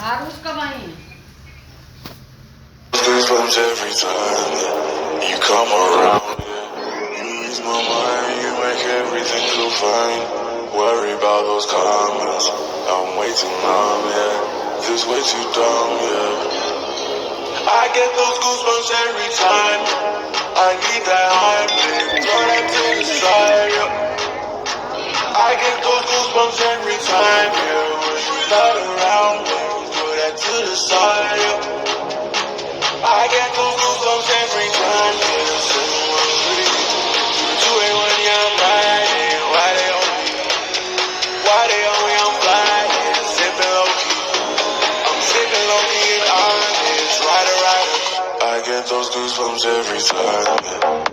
आरुष कब आई? Goosebumps every time you come around. You ease my mind, you make everything feel fine. Worry about those comments, I'm way too numb, yeah. This way too dumb, yeah. I get those goosebumps every time. I need that high, babe. Throw that to the side, yeah. I get those goosebumps every time, yeah. When you're not around, babe. Throw that to the side, yeah. I get those goosebumps every time, yeah. 713, 281, yeah, I'm riding. Why they on me? Why they on me? I'm flying, sipping low key. I'm sipping low key and honest, rider, rider. I get those goosebumps every time, yeah.